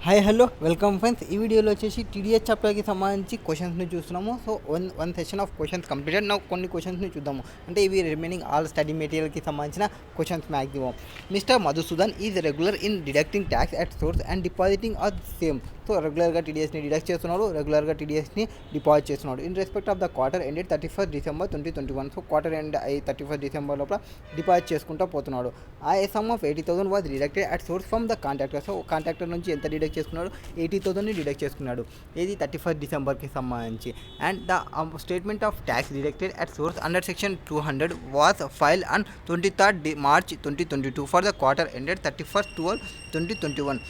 Hi hello welcome friends. ఈ వీడియోలో వచ్చేసి టీడీఎస్ చాప్టర్కి సంబంధించి క్వశ్చన్స్ని చూస్తున్నాము. So one session of questions completed. నా కొన్ని క్వశ్చన్స్ని చూద్దాము. అంటే ఇవి రిమైనింగ్ ఆల్ స్టడీ మెటీరియల్కి సంబంధించిన questions maximum. Mister Madhusudan is regular in deducting tax at source and depositing are same. So రెగ్యులర్గా టీడీఎస్ని డిడక్ట్ చేస్తున్నాడు, రెగ్యులర్గా టీడీఎస్ని డిపాజిట్ చేస్తున్నాడు. In respect of the quarter ended 31st December 2021. So quarter end 31st December లోపల deposit చేసుకుంటూ పోతున్నాడు. A sum of 80,000 was deducted at source from the contractor. So contractor నుంచి ఎంత డిడక్ట్ చేసుకున్నాడు? 80,000ని డిడక్ట్ చేసుకున్నాడు. ఇది 31st Decemberకి సంబంధించి. And the statement of tax deducted at source under section 200 was file on 23rd March 2022 for the quarter ended 31st 12 2021.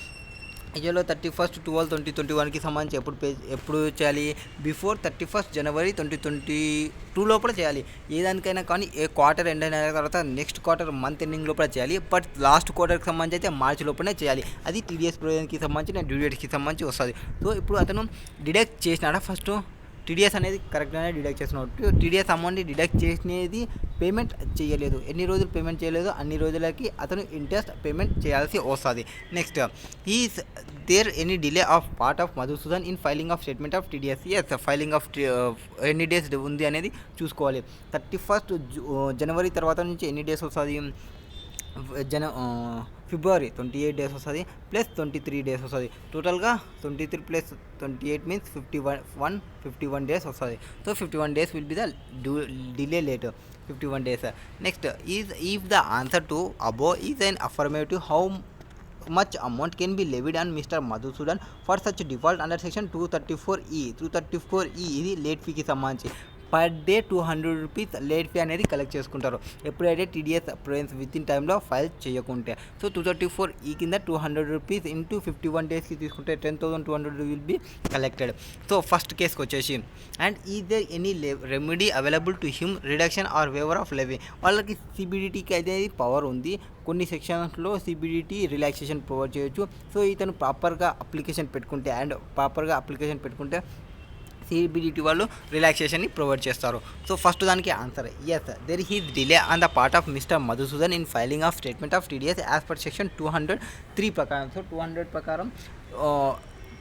ఇజలో 31st 12 2021కి సంబంధించి ఎప్పుడు చేయాలి? Before 31st January 2022 లోపల చేయాలి. ఏదానికైనా కానీ ఏ క్వార్టర్ ఎండ్ అయిన తర్వాత నెక్స్ట్ క్వార్టర్ మంత్ ఎండింగ్ లోపల చేయాలి. బట్ లాస్ట్ క్వార్టర్కి సంబంధించి అయితే మార్చి లోపలనే చేయాలి. అది టీడీఎస్ ప్రొవిజన్కి సంబంధించి డ్యూ డేట్కి సంబంధించి వస్తుంది. సో ఇప్పుడు అతను డిడక్ట్ చేసినాడా? ఫస్ట్ టీడీఎస్ అనేది కరెక్ట్గానే డిడక్ట్ చేస్తున్నాడు. టీడీఎస్ అమౌంట్ని డిడక్ట్ చేసినది పేమెంట్ చేయలేదు. ఎన్ని రోజులు పేమెంట్ చేయలేదు అన్ని రోజులకి అతను ఇంట్రెస్ట్ పేమెంట్ చేయాల్సి వస్తుంది. Next, is there any delay of part of Madhusudan in filing of statement of TDS? Yes, filing of ఎన్ని డేస్ ఉంది అనేది చూసుకోవాలి. 31st January తర్వాత నుంచి ఎన్ని డేస్ వస్తుంది? February 28 డేస్ వస్తుంది, ప్లస్ 23 డేస్ వస్తుంది. టోటల్గా 23 ప్లస్ 28 మీన్స్ 51 డేస్ వస్తుంది. So 51 days will be the delay late, 51 days. Next, if the answer to above is an affirmative, how much amount can be levied on Mr. Madhusudan for such default under section 234E. 234E ఇది late ఫీకి సంబంధించి. Per day 200 rupees late fee అనేది collect చేసుకుంటారు ఎప్పుడైతే TDS provisions within టైంలో file చేయకుంటే. So 234E కింద 200 rupees into 51 డేస్కి తీసుకుంటే 10,200 will be collected. So first కేసుకి వచ్చేసి, and is there any remedy available to him reduction or waiver of levy? వాళ్ళకి సిబిడిటీకి అయితే పవర్ ఉంది. కొన్ని సెక్షన్స్లో సిబిడిటీ రిలాక్సేషన్ ప్రొవైడ్ చేయొచ్చు. సో ఇతను ప్రాపర్గా అప్లికేషన్ పెట్టుకుంటే సిబిడిటీ వాళ్ళు రిలాక్సేషన్ని ప్రొవైడ్ చేస్తారు. సో ఫస్ట్ దానికి answer yes, there is delay on the part of Mister Madhusudan in filing of statement of TDS as per section 203 ప్రకారం. సో 200 ప్రకారం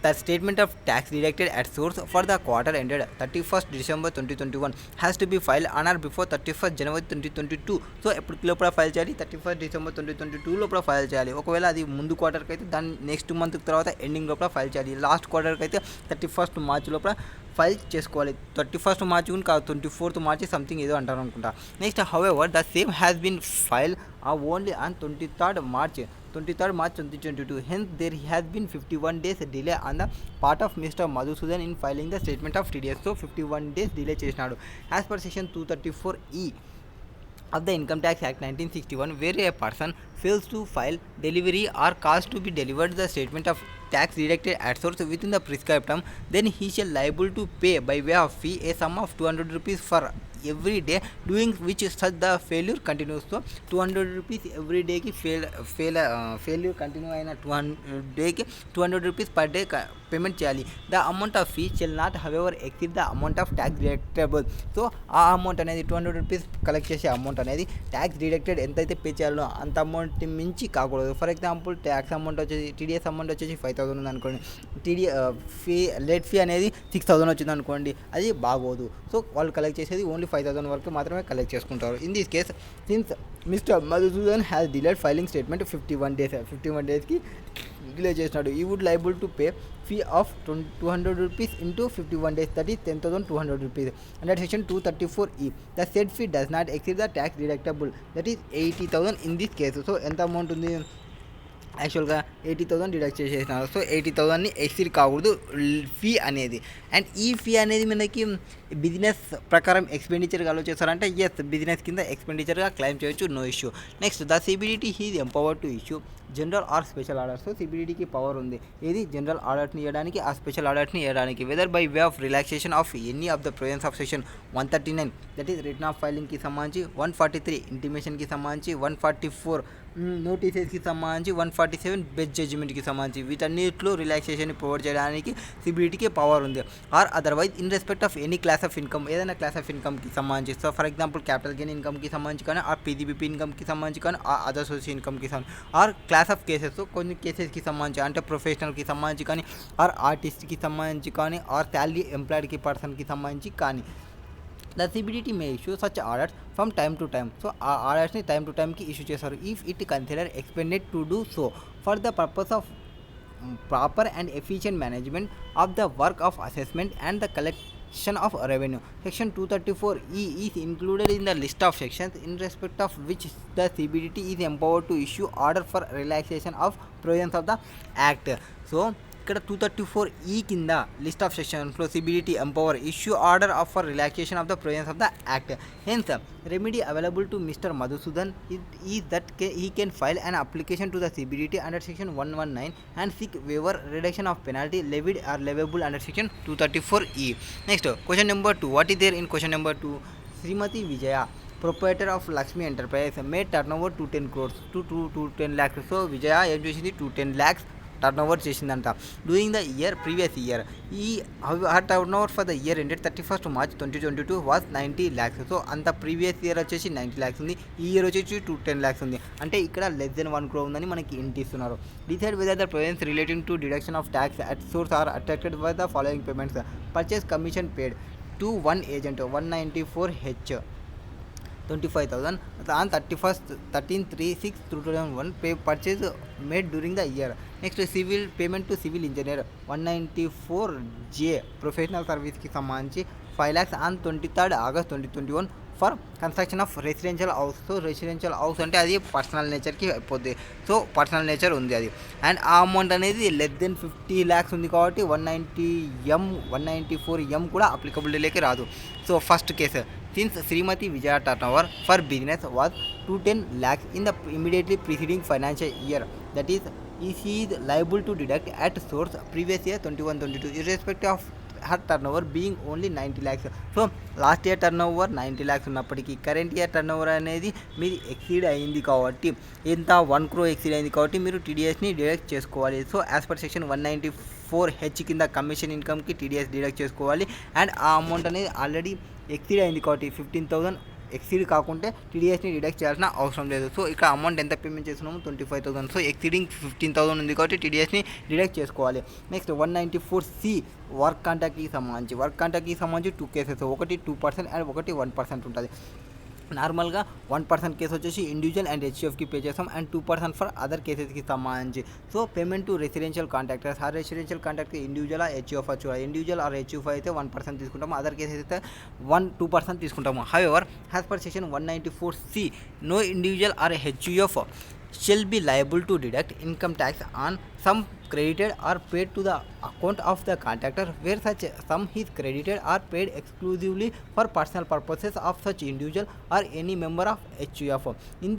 the statement of tax deducted at source for the quarter ended 31st December 2021 has to be filed on or before 31st January 2022. So ఎప్పటికి లోపల file చేయాలి? 31st December 2022 లోపల file చేయాలి. ఒకవేళ అది ముందు క్వార్టర్కి అయితే దాన్ని నెక్స్ట్ మంత్ తర్వాత ఎండింగ్ లోపల ఫైల్ చేయాలి. లాస్ట్ క్వార్టర్కి అయితే 31st March లోపల ఫైల్ చేసుకోవాలి. 31st March కాదు, 24th March సంథింగ్ ఏదో అంటారు అనుకుంటా. Next, however the same has been file only on 23rd March 2022. Hence, there has been 51 days delay on the part of Mr. Madhusudan in filing the statement of TDS. So 51 days delay చేసినాడు. As per section 234E of the Income Tax Act 1961, where a person fails to file delivery or caused to be delivered the statement of tax deducted at source within the prescribed term, then he shall liable to pay by way of fee a sum of 200 rupees for every day during which such the failure continues. So 200 rupees every day కి failure continue అయిన 200 డేకి 200 rupees per day payment చేయాలి. The amount of fee shall not however exceed the amount of tax deductible. So ఆ amount అనేది 200 rupees collect చేసే amount అనేది tax deducted ఎంతైతే pay చేయాలో అంత అమౌంట్ మించి కాకూడదు. ఫర్ ఎగ్జాంపుల్ ట్యాక్స్ అమౌంట్ వచ్చేసి టీడీఎస్ అమౌంట్ వచ్చేసి 5,000 ఉంది అనుకోండి, లేట్ ఫీ అనేది 6,000 వచ్చింది అనుకోండి, అది బాగోదు. సో వాళ్ళు కలెక్ట్ చేసేది ఓన్లీ 5,000 వరకు మాత్రమే కలెక్ట్ చేసుకుంటారు. In this case, since Mister Madhusudan has delayed filing statement 51 డేస్కి డిలే చేసినాడు, he would liable to pay fee of 200 rupees into 51 days, that is 10,200 rupees under section 234E. The said fee does not exceed the tax deductible, that is 80,000 in this case. So ఎంత amount ఉంది? యాక్చువల్గా 80,000 deduct చేసేసినారు. So 80,000ని exceed కాకూడదు fee అనేది. And ఈ fee అనేది మనకి బిజినెస్ ప్రకారం ఎక్స్పెండిచర్గా ఆలోచిస్తారంటే ఎస్, బిజినెస్ కింద ఎక్స్పెండిచర్గా క్లెయిమ్ చేయొచ్చు, no issue. Next, the CBDT is empowered to issue general or special order. So సిబిడిటీకి పవర్ ఉంది ఏది? జనరల్ ఆర్డర్ని ఇవ్వడానికి, ఆ స్పెషల్ ఆర్డర్ని ఇవ్వడానికి. Whether by way of relaxation of any of the provisions of section 139, that is return of ఫైలింగ్కి సంబంధించి, 143 ఇంటిమేషన్కి సంబంధించి, 144 నోటీసెస్కి సంబంధించి 147 బెస్ట్ జడ్జిమెంట్కి సంబంధించి వీటన్నిటిలో రిలాక్సేషన్ ప్రొవైడ్ చేయడానికి సిబిడిటీకి పవర్ ఉంది. Or otherwise in respect of any class of income, ఏదైనా క్లాస్ ఆఫ్ ఇన్కమ్కి సంబంధించి, so for example capital gain ఇన్కమ్కి సంబంధించి కానీ, ఆ పీజీబీపీ ఇన్కమ్కి సంబంధించి కానీ, ఆ అదర్ సోర్స్ ఇన్కమ్కి సంబంధించి, ఆర్ క్లాస్ ఆఫ్ కేసెస్, కొన్ని కేసెస్కి సంబంధించి అంటే ప్రొఫెషనల్కి సంబంధించి కానీ, ఆర్ ఆర్టిస్ట్కి సంబంధించి కానీ, ఆర్ శాలరీ ఎంప్లాయిడ్కి పర్సన్కి సంబంధించి కానీ, the CBDT May issue such orders from time to time. So ఆ ఆర్డర్స్ని టైమ్ టు టైమ్కి ఇష్యూ చేస్తారు if it consider expended to do so for the purpose of proper and efficient management of the work of assessment and the collection of revenue. Section 234E is included in the list of sections in respect of which the CBDT is empowered to issue order for relaxation of provisions of the Act. So ఇక్కడ 234E కింద list of సెక్షన్స్లో CBDT empower issue order of for relaxation of the provisions of the act. Hence remedy available to mister Madhusudan is that he can file an application to the CBDT under section 119 and seek waiver reduction of penalty levied or leviable under section 234E. Next, question number 2. What is there in question number 2? Srimati Vijaya, proprietor of Lakshmi Enterprise, made turnover to 10 crores to 10 lakhs. So Vijaya ఏం చేసింది 210 lakhs turnover చేసిందంట doing the year previous year. ఈ her turnover for the year ended 31st March 2022 was 90 lakhs. So అంత previous year వచ్చేసి 90 lakhs ఉంది, ఈ year వచ్చేసి 210 lakhs ఉంది. అంటే ఇక్కడ లెస్ దెన్ 1 crore ఉందని మనకి ఇంటిస్తున్నారు. Decide whether the provisions relating to deduction of tax at source are attracted by the following payments. Purchase commission paid to one agent 194H 25,000 on 13/3/6/2001 purchase made during the year. Next, civil payment to civil engineer 194J professional service की संबंधी 5 lakhs on 23rd August 2021 for construction of residential house. So residential house అంటే అది personal నేచర్కి అయిపోద్ది, so personal nature ఉంది అది. And ఆ amount అనేది లెస్ దెన్ 50 lakhs ఉంది కాబట్టి 194M కూడా అప్లికబిలిటీలోకి రాదు. So first case, since Shrimati Vijaya turnover for business was 210 lakhs in the immediately preceding financial year, that is she is liable to deduct at source previous year 21-22 irrespective of her turnover being only 90 lakhs. So last year turn over 90 lakhs ఉన్నప్పటికీ current year turn over అనేది మీది exceed అయింది కాబట్టి, ఎంత 1 crore exceed అయింది కాబట్టి మీరు టీడీఎస్ని deduct చేసుకోవాలి. So as per section 194H కింద కమిషన్ ఇన్కమ్కి టీడీఎస్ డిడక్ట్ చేసుకోవాలి. అండ్ ఆ అమౌంట్ అనేది ఆల్రెడీ ఎక్సీడ్ అయింది కాబట్టి 15,000 ఎక్సీడ్ కాకుంటే టీడీఎస్ని డిడక్ట్ చేయాల్సిన అవసరం లేదు. సో ఇక్కడ అమౌంట్ ఎంత పేమెంట్ చేస్తున్నాము 25,000. సో ఎక్సీడింగ్ 15,000 ఉంది కాబట్టి టీడీఎస్ని డిడక్ట్ చేసుకోవాలి. నెక్స్ట్ 194C వర్క్ కాంట్రాక్ట్కి సంబంధించి 2 కేసెస్, ఒకటి 2% అండ్ ఒకటి 1% ఉంటుంది. నార్మల్గా 1% కేసు వచ్చేసి ఇండివిజువల్ అండ్ హెచ్యూఎఫ్కి పే చేస్తాం అండ్ 2% ఫర్ అదర్ కేసెస్కి సంబంధించి. So payment to residential contractors, ఆ రెసిడెన్షియల్ కాంట్రాక్ట్ ఇండివిజువల్ హెచ్యూఎఫ్ చూడాలి. ఇండివిజువల్ ఆర్ హెచ్యూఎఫ్ అయితే 1% తీసుకుంటాము, అదర్ కేసెస్ అయితే 2% తీసుకుంటాము. However as per section 194C no individual or HUF shall be liable to deduct income tax on sum credited or paid to the account of the contractor where such sum is credited or paid exclusively for personal purposes of such individual or any member of HUF. In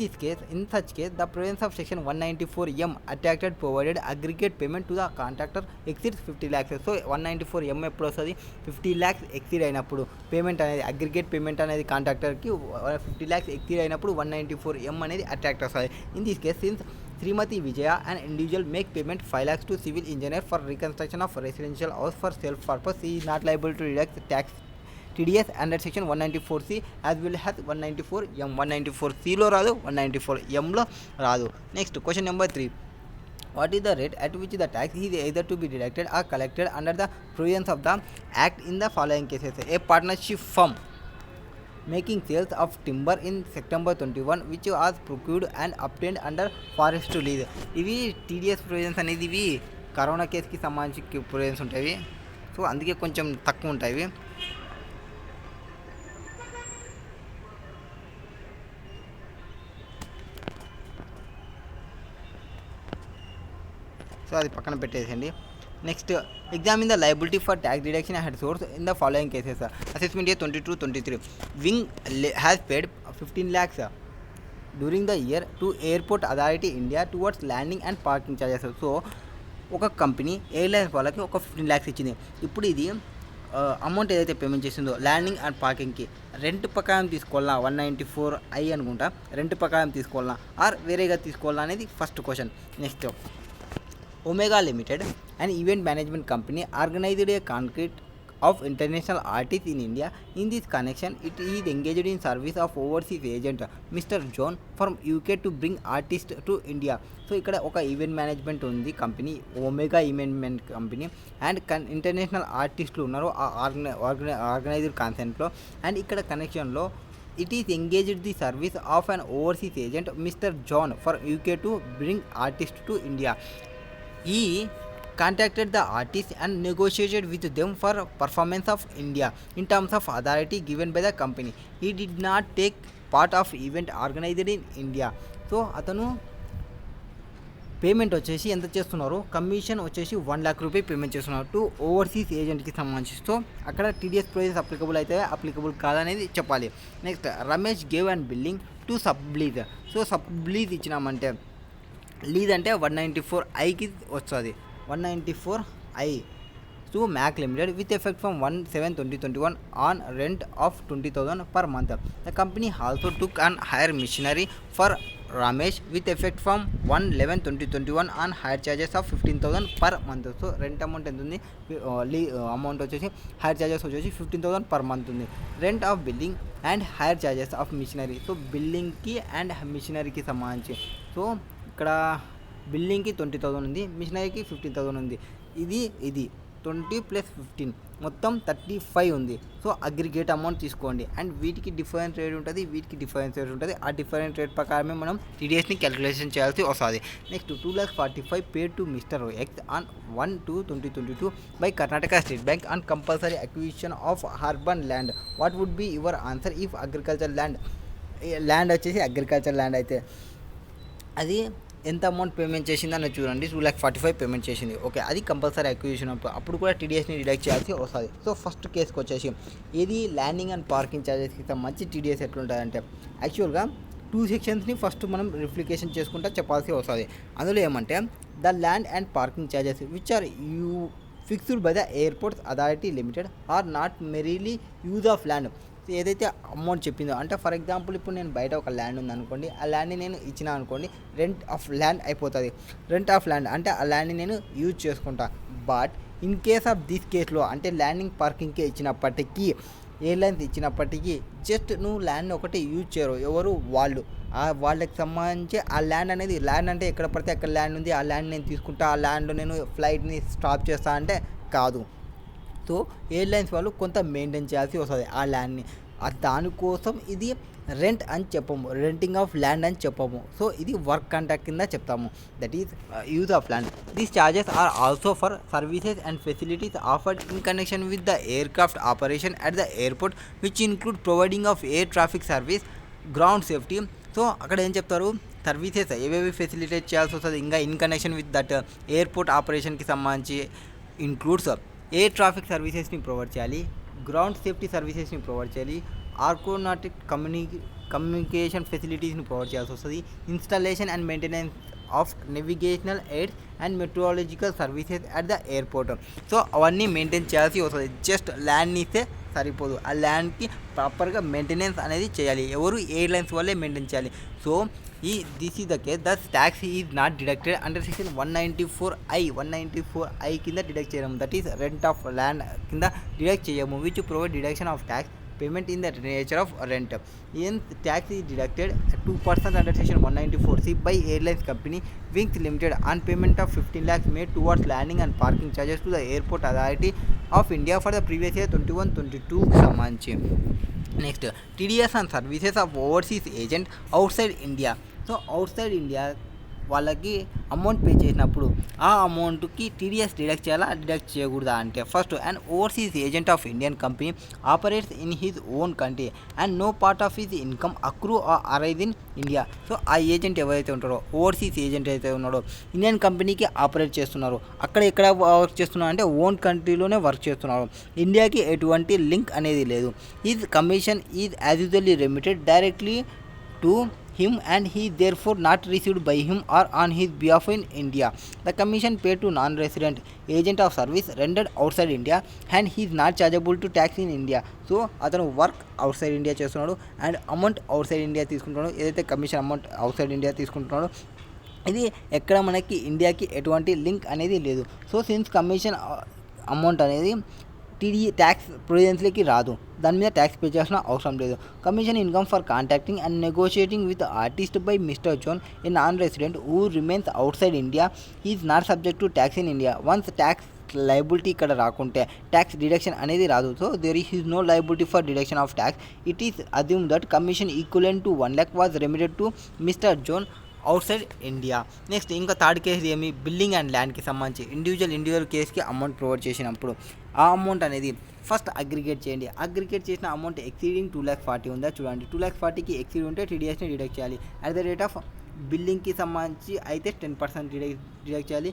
such case, the provisions of section 194M attracted provided aggregate payment to the contractor exceeds 50 lakhs. So 194M ఎప్పుడు వస్తుంది 50 lakhs exceed అయినప్పుడు payment అనేది aggregate payment అనేది కాంట్రాక్టర్కి 50 lakhs exceed అయినప్పుడు 194M అనేది attract వస్తుంది. In this case, since Srimati Vijaya, an individual, make payment 5 lakhs to civil engineer for reconstruction of residential house for self purpose, he is not liable to deduct tax TDS under section 194C as well as 194M. 194C లో రాదు, 194M లో రాదు. Next question number 3. What is the rate at which the tax is either to be deducted or collected under the provisions of the Act in the following cases? A partnership firm making sales of timber in September 21 which was procured and obtained under forest lease. ఇవి TDS provisions అనేది ఇవి corona కేసుకి సంబంధించి provisions ఉంటాయి, so అందుకే కొంచెం తక్కువ ఉంటాయి. సో అది పక్కన పెట్టేసేయండి. Next, examine the liability for tax deduction at source in the following cases. Assessment year 22-23 wing has paid 15 lakhs during the year to airport authority India towards landing and parking charges. So ఒక company airlines వాళ్ళకి ఒక 15 lakhs ఇచ్చింది. ఇప్పుడు ఇది amount ఏదైతే payment చేసిందో landing and పార్కింగ్కి rent ప్రకారం తీసుకోవాలా 194 అనుకుంటా, రెంట్ ప్రకారం తీసుకోవాలా ఆర్ వేరేగా తీసుకోవాలా అనేది first question. Next, omega limited and event management company organised A concrete of international artists in India. In this connection, it is engaged in service of overseas agent Mr. John from UK to bring artists to India. So ఇక్కడ ఒక event management ఉంది company, Omega event company, and international ఆర్టిస్టులు ఉన్నారు ఆ organised కాన్సెప్ట్లో. And ఇక్కడ కనెక్షన్లో it is engaged the service of an overseas agent Mister John for UK to bring artist to India. He contacted the artists and negotiated with them for performance of India in terms of authority given by the company. He did not take part of event organized in India. So అతను payment వచ్చేసి ఎంత చేస్తున్నారు, commission వచ్చేసి 1 lakh rupee payment చేస్తున్నారు to overseas ఏజెంట్కి సంబంధించి. So అక్కడ TDS prizes applicable అయితే అప్లికబుల్ కాదనేది చెప్పాలి. Next, Ramesh gave and billing to sublease. So sublease ఇచ్చినామంటే లీజ్ అంటే 194I వస్తుంది, 194I to MAC Limited with effect from 1/7/2021 on rent of 20,000 per month. The company also took an hire machinery for Ramesh with effect from 1/11/2021 on hire charges of 15,000 per month. So rent amount ఎంత ఉంది, amount వచ్చేసి hire charges వచ్చేసి 15,000 per month ఉంది. Rent of building and hire charges of machinery. So బిల్డింగ్కి and మిషనరీకి సంబంధించి, so ఇక్కడ బిల్డింగ్కి 20,000 ఉంది, మిషనరీకి 15,000 ఉంది. ఇది 20 + 15 మొత్తం 35 ఉంది. సో అగ్రిగేట్ అమౌంట్ తీసుకోండి. అండ్ వీటికి డిఫరెంట్ రేట్ ఉంటుంది, వీటికి డిఫరెంట్ రేట్ ఉంటుంది. ఆ డిఫరెంట్ రేట్ ప్రకారమే మనం TDSని క్యాలిక్యులేషన్ చేయాల్సి వస్తుంది. Next, 2,45,000 paid to Mister X on 1/2/2022 by Karnataka State Bank on compulsory acquisition of urban land. What would be your answer if agriculture land వచ్చేసి అగ్రికల్చర్ ల్యాండ్ అయితే అది ఎంత అమౌంట్ పేమెంట్ చేసిందని చూడండి, 2,45,000 పేమెంట్ చేసింది. ఓకే, అది కంపల్సరీ అక్విజిషన్ అప్పుడు కూడా TDSని డిడక్ట్ చేయాల్సి వస్తుంది. సో ఫస్ట్ కేసుకి వచ్చేసి ఇది ల్యాండింగ్ అండ్ పార్కింగ్ ఛార్జెస్కి మంచి TDS ఎట్లుంటుందంటే, యాక్చువల్గా 2 సెక్షన్స్ని ఫస్ట్ మనం రిఫ్లికేషన్ చేసుకుంటా చెప్పాల్సి వస్తుంది. అందులో ఏమంటే, the land and parking charges which are fixed by the Airports Authority Limited are not merely use of land. ఏదైతే అమౌంట్ చెప్పిందో, అంటే ఫర్ ఎగ్జాంపుల్ ఇప్పుడు నేను బయట ఒక ల్యాండ్ ఉందనుకోండి, ఆ ల్యాండ్ని నేను ఇచ్చిన అనుకోండి, రెంట్ ఆఫ్ ల్యాండ్ అయిపోతుంది. రెంట్ ఆఫ్ ల్యాండ్ అంటే ఆ ల్యాండ్ని నేను యూజ్ చేసుకుంటా. But in case of this కేసులో అంటే ల్యాండింగ్ పార్కింగ్కే ఇచ్చినప్పటికీ, ఎయిర్లైన్స్ ఇచ్చినప్పటికీ జస్ట్ నువ్వు ల్యాండ్ ఒకటి యూజ్ చేయరు, ఎవరు వాళ్ళు, వాళ్ళకి సంబంధించి ఆ ల్యాండ్ అనేది, ల్యాండ్ అంటే ఎక్కడ పడితే అక్కడ ల్యాండ్ ఉంది, ఆ ల్యాండ్ నేను తీసుకుంటా, ఆ ల్యాండ్ నేను ఫ్లైట్ని స్టాప్ చేస్తా అంటే కాదు. సో ఎయిర్లైన్స్ వాళ్ళు కొంత మెయింటైన్ చేయాల్సి వస్తుంది ఆ ల్యాండ్ని. దానికోసం ఇది రెంట్ అని చెప్పము, రెంటింగ్ ఆఫ్ ల్యాండ్ అని చెప్పము. సో ఇది వర్క్ కాంట్రాక్ట్ కింద చెప్తాము, that is use of land. These charges are also for services and facilities offered in connection with the aircraft operation at the airport which include providing of air traffic service, ground safety. So అక్కడ ఏం చెప్తారు, services ఏవేవి facilitate చేయాల్సి వస్తుంది, ఇంకా in connection with that airport ఆపరేషన్కి సంబంధించి includes air traffic సర్వీసెస్ని ప్రొవైడ్ చేయాలి, గ్రౌండ్ సేఫ్టీ సర్వీసెస్ని ప్రొవైడ్ చేయాలి, ఆర్కోనాటిక్ కమ్యూనికేషన్ ఫెసిలిటీస్ని ప్రొవైడ్ చేయాల్సి వస్తుంది, installation and maintenance of navigational aids and meteorological services at the airport. So అవన్నీ మెయింటైన్ చేయాల్సి వస్తుంది. జస్ట్ ల్యాండ్ని ఇస్తే సరిపోదు, ఆ ల్యాండ్కి ప్రాపర్గా మెయింటెనెన్స్ అనేది చేయాలి, ఎవరు ఎయిర్లైన్స్ వాళ్ళే మెయింటైన్ చేయాలి. So this is the case, the tax is not deducted under section 194I కింద డిడక్ట్ చేయము, that is rent of land కింద డిడక్ట్ చేయము, which provide deduction of tax payment in the nature of rent. ఏం tax is deducted 2% under section 194C by airlines company Wings Limited on payment of 15 lakhs made towards landing and parking charges to the airport authority of India for the previous year 21-22 సంబంధించి. Next, TDS and services of overseas agent outside India. So outside India వాళ్ళకి amount pay చేసినప్పుడు ఆ అమౌంట్కి TDS deduct చేయాలా, deduct చేయకూడదా అంటే, first and overseas agent of Indian company operates in his own country and no part of his income accrue or arise in India. So ఆ agent ఎవరైతే ఉంటారో, ఓవర్సీస్ ఏజెంట్ అయితే ఉన్నాడో, ఇండియన్ కంపెనీకి operate చేస్తున్నారు, అక్కడ ఎక్కడ వర్క్ చేస్తున్నారు అంటే ఓన్ కంట్రీలోనే వర్క్ చేస్తున్నారు, ఇండియాకి ఎటువంటి లింక్ అనేది లేదు. Is commission is as usually remitted directly to him and he therefore not received by him or on his behalf in India. The commission paid to non-resident agent of service rendered outside India and he is not chargeable to tax in India. So అతను work outside India చేస్తున్నాడు and amount outside India తీసుకుంటున్నాడు. ఏదైతే commission amount outside India తీసుకుంటున్నాడో ఇది ఎక్కడ మనకి ఇండియాకి ఎటువంటి లింక్ అనేది లేదు. సో సిన్స్ కమిషన్ అమౌంట్ అనేది ట్యాక్స్ ప్రొవిజన్స్లోకి రాదు, దాని మీద ట్యాక్స్ పే చేయాల్సిన అవసరం లేదు. Commission income for contacting and negotiating with artist by mister John a non resident who remains outside India is not subject to tax in India. Once tax liability ఇక్కడ రాకుంటే tax deduction అనేది రాదు. So there is no liability for deduction of tax. It is assume that commission equivalent to 1 lakh was remitted to Mister John outside India. Next ఇంకా third case ఏమి, building and ల్యాండ్కి సంబంధించి individual కేసుకి amount provide చేసినప్పుడు ఆ amount అనేది first aggregate చేయండి. Aggregate చేసిన అమౌంట్ ఎక్సీడింగ్ 2,40,000 ఉందా చూడండి. 2,40,000కి ఎక్సీడ్ ఉంటే టీడీఎస్ని డిడక్ట్ చేయాలి. అట్ ద రేట్ ఆఫ్ బిల్డింగ్కి సంబంధించి అయితే 10% డిడక్ట్ చేయాలి.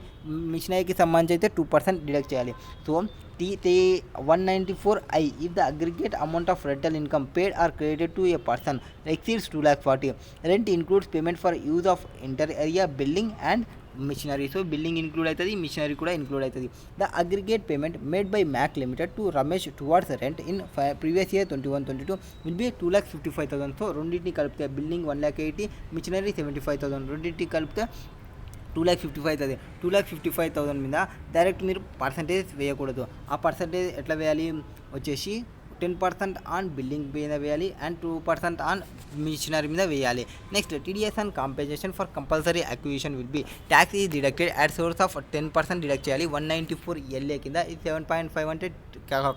మిషనరీకి సంబంధించి అయితే 2% డిడక్ట్ చేయాలి. So 194I if the aggregate amount of rental income paid or credited to a person exceeds 2,40,000. Rent includes payment for use of inter area building and machinery. So building include అవుతుంది, machinery కూడా include అవుతుంది. The aggregate payment made by Mac Limited to Ramesh towards rent in previous year 21-22 will be 2,55,000. So రెండింటిని కలిపితే building 1,80,000, machinery 75,000, రెండింటిని కలిపితే 2,55,000. 2,55,000 మీద direct మీరు percentage వేయకూడదు. ఆ పర్సంటేజ్ ఎట్లా వేయాలి వచ్చేసి 10% ఆన్ బిల్డింగ్ మీద వేయాలి అండ్ 2% ఆన్ మిషనరీ మీద వేయాలి. Next TDS and compensation for compulsory acquisition will be tax is deducted at source of 10% deduct చేయాలి. 194 కింద ఇది 7.5 అంటే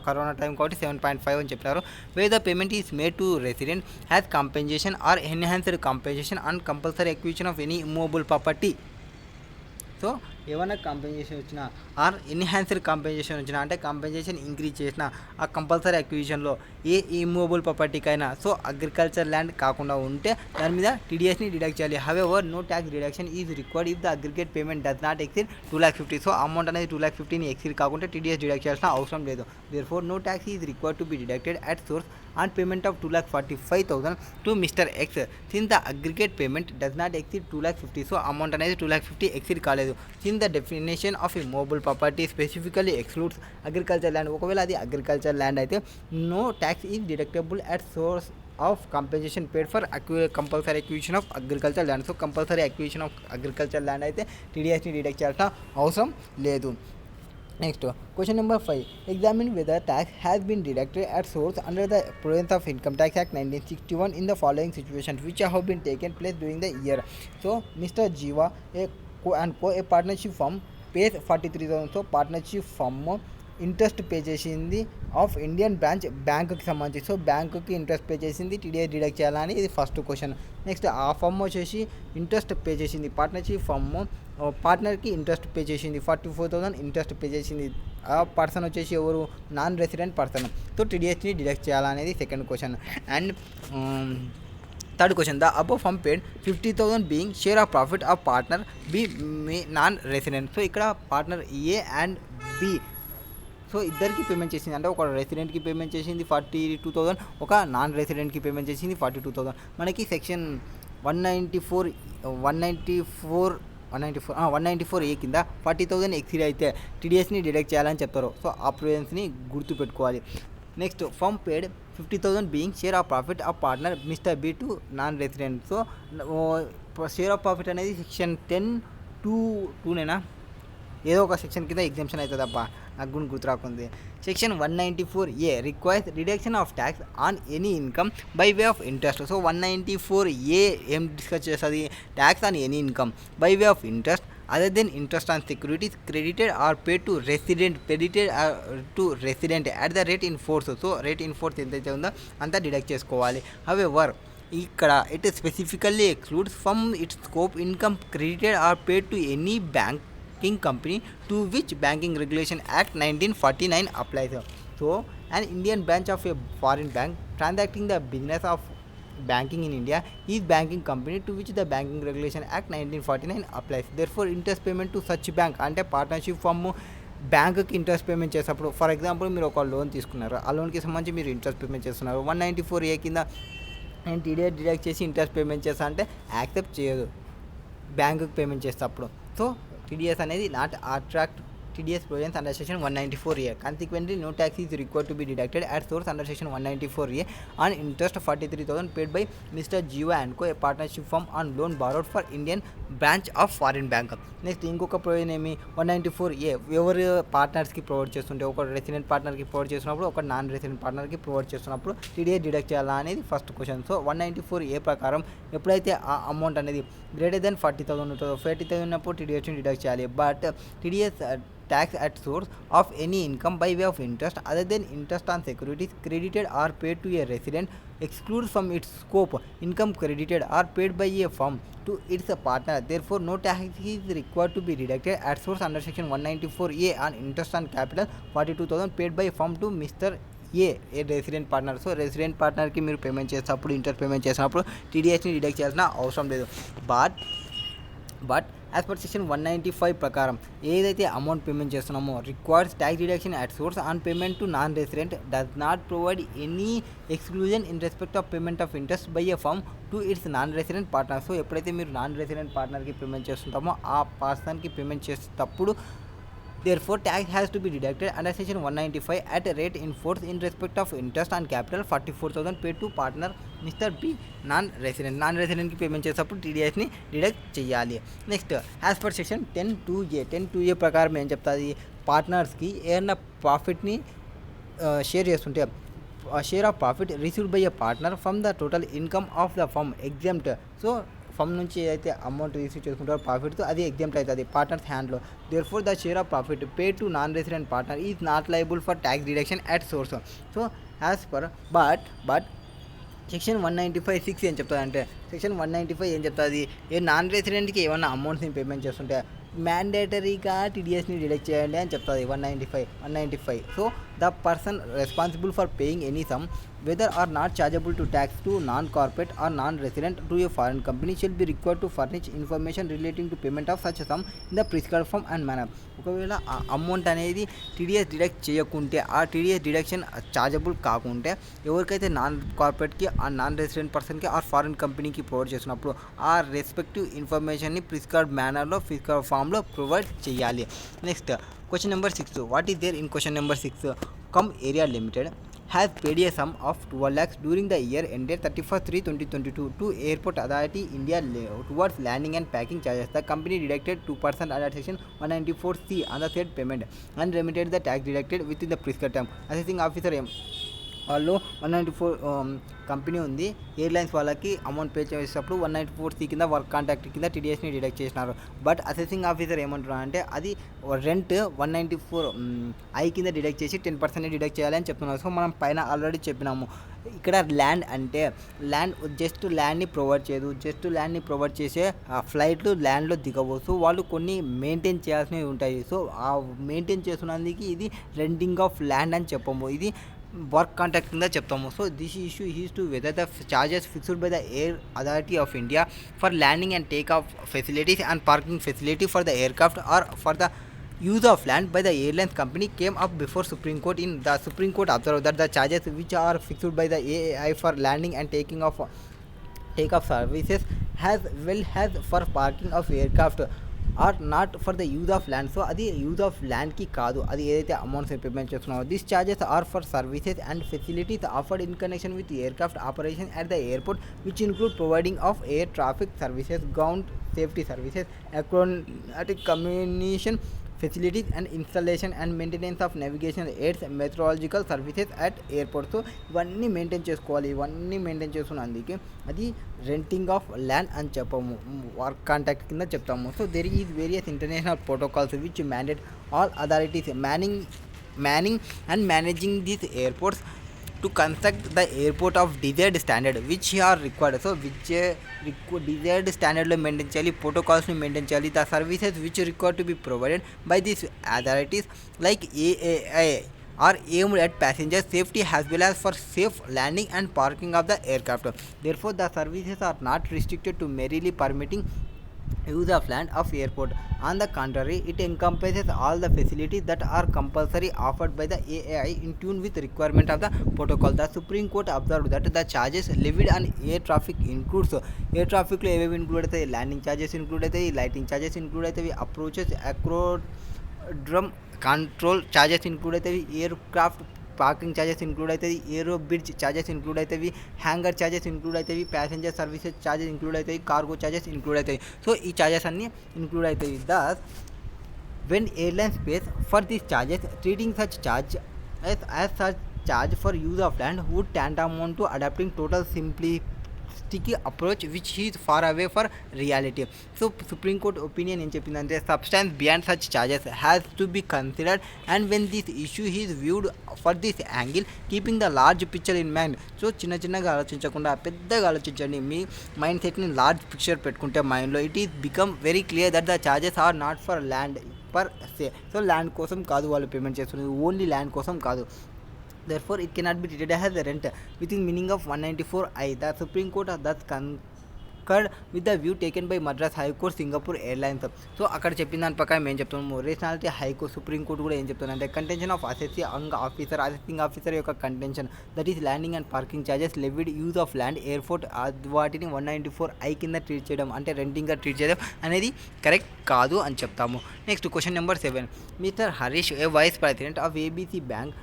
కరోనా టైం కాబట్టి 7.5 అని చెప్పినారు. Where the payment is made to resident has compensation or enhanced compensation on compulsory acquisition of any immovable property. So ఏమైనా compensation వచ్చినా or enhanced compensation వచ్చినా అంటే కాంపెన్సేషన్ ఇంక్రీజ్ చేసిన ఆ కంపల్సరీ అక్విజిషన్లో ఏ ఇమ్మూవబుల్ ప్రాపర్టీకైనా సో అగ్రికల్చర్ ల్యాండ్ కాకుండా ఉంటే దాని మీద టీడీఎస్ని డిడక్ట్ చేయాలి. However no tax deduction is required if the aggregate payment does not exceed 2,50,000. So amount అనేది 2,50,000 ఎక్సీడ్ కాకుంటే టీడీఎస్ డిడక్ట్ చేయాల్సిన అవసరం లేదు. Therefore no tax is required to be deducted at source on payment of 2,45,000 to Mr. X since the aggregate payment does not exceed 2,50,000. So amount అనేది 2,50,000 exceed కాలేదు. since the definition of a movable property specifically excludes agriculture land, ఒకవేళ అది agriculture land అయితే no tax is deductible at source of compensation paid for compulsory acquisition of agricultural land. So compulsory acquisition of agriculture land అయితే టీడీఎస్ని deduct చేయాల్సిన అవసరం లేదు. Next, question number 5. Examine whether tax has been deducted at source under the Provisions of Income Tax Act 1961 in the following situations which have been taken place during the year. So, Mr. Jiva, a partnership firm pays 43,000. So, partnership firm interest pay చేసింది of Indian branch బ్యాంకుకి సంబంధించి. So బ్యాంకుకి interest pay చేసింది, TDS deduct చేయాలని ఇది first question. Next ఆ firm వచ్చేసి interest pay చేసింది, పార్ట్నర్షిప్ ఫర్మ్ పార్ట్నర్కి ఇంట్రెస్ట్ పే చేసింది 44,000 ఇంట్రెస్ట్ పే చేసింది. ఆ పర్సన్ వచ్చేసి ఎవరు, నాన్ రెసిడెంట్ పర్సన్. సో టీడీఎస్ని డిడక్ట్ చేయాలనేది second question. And third question, the above firm paid 50,000 being share of profit of partner B non resident. So ఇక్కడ partner A and B so ఇద్దరికి payment చేసింది, అంటే ఒక రెసిడెంట్కి payment చేసింది 42,000, ఒక non రెసిడెంట్కి పేమెంట్ చేసింది 42,000. మనకి సెక్షన్ 194A కింద 40,000 ఎక్సీడ్ అయితే టీడీఎస్ని డిడక్ట్ చేయాలని చెప్తారు. సో ఆ ప్రొవిజన్స్ని గుర్తుపెట్టుకోవాలి. Next firm paid 50,000 being share of profit of partner Mister B to non resident. So share of profit అనేది సెక్షన్ 10(2)నేనా ఏదో ఒక సెక్షన్ కింద ఎగ్జామ్షన్ అవుతుంది అబ్బా, నాకు గుణ గుర్తు రాకుంది. Section 194A requires reduction of tax on any income by way of interest. So 194A ఏం డిస్కస్ చేస్తుంది, tax on any income by way of interest other than interest on securities credited or paid to resident at the rate in force. So rate in force ఎంతైతే ఉందో అంతా deduct చేసుకోవాలి. However ఇక్కడ it specifically excludes from its scope income credited or paid to any banking company to which Banking Regulation Act 1949 applies. So, an Indian branch of a foreign bank transacting the business of banking in India is banking company to which the Banking Regulation Act 1949 applies. Therefore, interest payment to such bank అంటే partnership firm బ్యాంకుకి interest payment చేసేటప్పుడు, for example మీరు ఒక loan తీసుకున్నారు, ఆ లోన్కి సంబంధించి మీరు ఇంట్రెస్ట్ పేమెంట్ చేస్తున్నారు. 194A కింద నేను టీడీఎస్ డిడక్ట్ చేసి ఇంట్రెస్ట్ పేమెంట్ చేస్తా అంటే యాక్సెప్ట్ చేయదు బ్యాంకుకి పేమెంట్ చేసేటప్పుడు. సో టీడీఎస్ అనేది not attract TDS provisions under section 194A. Consequently, no tax is required to be deducted at source under section 194A on interest of 43,000 paid by Mr. Jiva and Co, a partnership firm on loan borrowed for Indian branch of foreign bank. Next ఇంకొక provision ఏమి 194A ఎవరు పార్ట్నర్స్కి provide చేస్తుంటే ఒక resident పార్ట్నర్కి provide చేస్తున్నప్పుడు ఒక non resident పార్ట్నర్కి provide చేస్తున్నప్పుడు TDS deduct చేయాలా అనేది ఫస్ట్ క్వశ్చన్. సో 194A ప్రకారం ఎప్పుడైతే ఆ అమౌంట్ అనేది గ్రేటర్ దెన్ 40,000 ఉంటుందో 40,000 ఉన్నప్పుడు టీడీఎస్ని డిడక్ట్ చేయాలి. But TDS tax at source of any income by way of interest other than interest on securities credited or paid to a resident excludes from its scope income credited or paid by a firm to its partner. Therefore, no tax is required to be deducted at source under section 194A on interest on capital 42,000 paid by a firm to Mr. A resident partner. So resident పార్ట్నర్కి మీరు payment చేసినప్పుడు interest payment చేసినప్పుడు టీడీఎస్ని deduct చేయాల్సిన అవసరం లేదు. But as per section 195 ప్రకారం ఏదైతే amount payment చేస్తున్నామో requires tax deduction at source on payment to non resident does not provide any exclusion in respect of payment of interest by a firm to its non resident partner. So ఎప్పుడైతే మీరు non resident పార్ట్నర్కి payment చేస్తుంటామో ఆ పర్సన్కి payment చేసేటప్పుడు therefore tax has to be deducted under section 195 at a rate in force in respect of interest on capital 44,000 paid to partner Mr. B non రెసిడెంట్కి payment చేసేటప్పుడు టీడీఎస్ని డిడక్ట్ చేయాలి. Next as per section 10(2)(a) ప్రకారం ఏం చెప్తుంది, పార్ట్నర్స్కి ఏదైనా ప్రాఫిట్ని షేర్ చేస్తుంటే share of profit received by a partner from the total income of the firm exempt. So firm నుంచి ఏదైతే అమౌంట్ రిసీవ్ చేసుకుంటారో ప్రాఫిట్తో అది ఎగ్జామ్ట్ అవుతుంది పార్ట్నర్స్ హ్యాండ్లో. Therefore the share of profit pay to non resident partner is not liable for tax deduction at source. So as per but section 195(6) ఏం చెప్తుంది అంటే section 195 ఏం చెప్తుంది, ఏ నాన్ రెసిడెంట్కి ఏమన్నా అమౌంట్స్ని పేమెంట్ చేస్తుంటే మ్యాండేటరీగా టీడీఎస్ని డిడక్ట్ చేయండి అని చెప్తుంది 195. So the person responsible for paying any some whether or not chargeable to tax to non-corporate or non-resident to a foreign company shall be required to furnish information relating to payment of such a sum in the prescribed form and manner. ఒకవేళ ఆ amount అనేది TDS deduct చేయకుంటే ఆ TDS deduction chargeable కాకుంటే ఎవరికైతే non కార్పొరేట్కి ఆ non resident పర్సన్కి ఆ ఫారిన్ కంపెనీకి ప్రొవైడ్ చేసినప్పుడు ఆ రెస్పెక్టివ్ ఇన్ఫర్మేషన్ని ప్రిస్క్రైబ్డ్ మేనర్లో ప్రిస్క్రైబ్డ్ ఫామ్లో ప్రొవైడ్ చేయాలి. Next question number 6. What is there in question number 6? కమ్ ఏరియా limited has paid a sum of 12 lakhs during the year ended 31st/3/2022 to Airport Authority India towards landing and packing charges. The company deducted 2% under section 194C on the said payment and remitted the tax deducted within the prescribed time. Assessing officer వాళ్ళు 194 company ఉంది, airlines వాళ్ళకి amount pay చేసేటప్పుడు 194C కింద work contract కింద టీడీఎస్ని deduct చేసినారు. But assessing officer ఏమంటున్నారు అంటే అది రెంట్ 194I కింద డిడక్ట్ చేసి 10% డిడక్ట్ చేయాలని చెప్తున్నారు. సో మనం పైన ఆల్రెడీ చెప్పినాము ఇక్కడ ల్యాండ్ అంటే జస్ట్ ల్యాండ్ని ప్రొవైడ్ చేయదు, జస్ట్ ల్యాండ్ని ప్రొవైడ్ చేసే ఫ్లైట్లు ల్యాండ్లో దిగవు. సో వాళ్ళు కొన్ని మెయింటైన్ చేయాల్సినవి ఉంటాయి. సో ఆ మెయింటైన్ చేస్తున్నందుకు ఇది రెంటింగ్ ఆఫ్ ల్యాండ్ అని చెప్పము, ఇది వర్క్ కాంట్రాక్ట్ కింద చెప్తాము. So this issue is to whether the charges fixed by the air authority of India for landing and take off facilities and parking facility for the aircraft or for the use of land by the airlines company came up before Supreme Court. In the Supreme Court observed that the charges which are fixed by the AAI for landing and taking off services as well as for parking of aircraft are not for the use of land. So adi use of land ki kaadu, adi edaithe amounts payment chestunnaro. These charges are for services and facilities offered in connection with aircraft operation at the airport, which include providing of air traffic services, ground safety services, aquatic communication facilities and installation and maintenance of navigation aids, meteorological services at airport. So ఇవన్నీ maintain చేసుకోవాలి. ఇవన్నీ maintain చేస్తున్నందుకే అది renting of land అని చెప్పము, work contract కింద చెప్తాము. So there is various international protocols which mandate all authorities manning and managing these airports to construct the airport of desired standard which are required. So which desired standard lo maintain cheyali, protocols ni maintain cheyali. The services which required to be provided by these authorities like AAI are aimed at passenger safety as well as for safe landing and parking of the aircraft. Therefore the services are not restricted to merely permitting use of land of airport. On the contrary, it encompasses all the facilities that are compulsory offered by the AAI in tune with the requirement of the protocol. The Supreme Court observed that the charges levied on air traffic includes air traffic లో ఏవేవి include అవుతాయి, landing charges include అవుతాయి, lighting charges include అవుతాయి, approaches drum control charges include అవుతాయి, aircraft parking charges include అవుతుంది, aero bridge charges include అవుతాయి, hangar charges include అవుతాయి, passenger services charges include అవుతాయి, కార్గో ఛార్జెస్ ఇంక్లూడ్ అవుతాయి. So ఈ charges అన్నీ ఇంక్లూడ్ అవుతాయి. Thus when airlines pays for these charges, treating such charge as such charge for use of land would tantamount to adopting total simplistic approach which is far away for reality. So Supreme Court opinion em cheppindante substance beyond such charges has to be considered, and when this issue is viewed for this angle, keeping the large picture in mind. So చిన్నగా ఆలోచించకుండా పెద్దగా ఆలోచించండి. మీ mind సెట్ని large picture పెట్టుకుంటే మైండ్లో it is become very clear that the charges are not for land per se. So land కోసం కాదు వాళ్ళు పేమెంట్ చేస్తున్నది, ఓన్లీ ల్యాండ్ కోసం కాదు. Therefore, it cannot be treated as a rent within meaning of 194I. The Supreme Court thus concurred with the view taken by Madras High Court, Singapore Airlines. So అక్కడ చెప్పిన దాని ప్రకారం ఏం చెప్తున్నాము, rationality high court supreme court కూడా ఏం చెప్తుందంటే contention of assessing officer యొక్క contention that is landing and parking charges levied use of land airport వాటిని 194I కింద ట్రీట్ చేయడం, అంటే రెంటింగ్గా ట్రీట్ చేయడం అనేది కరెక్ట్ కాదు అని చెప్తాము. Next question number 7. Mister Harish, a vice president of ABC bank,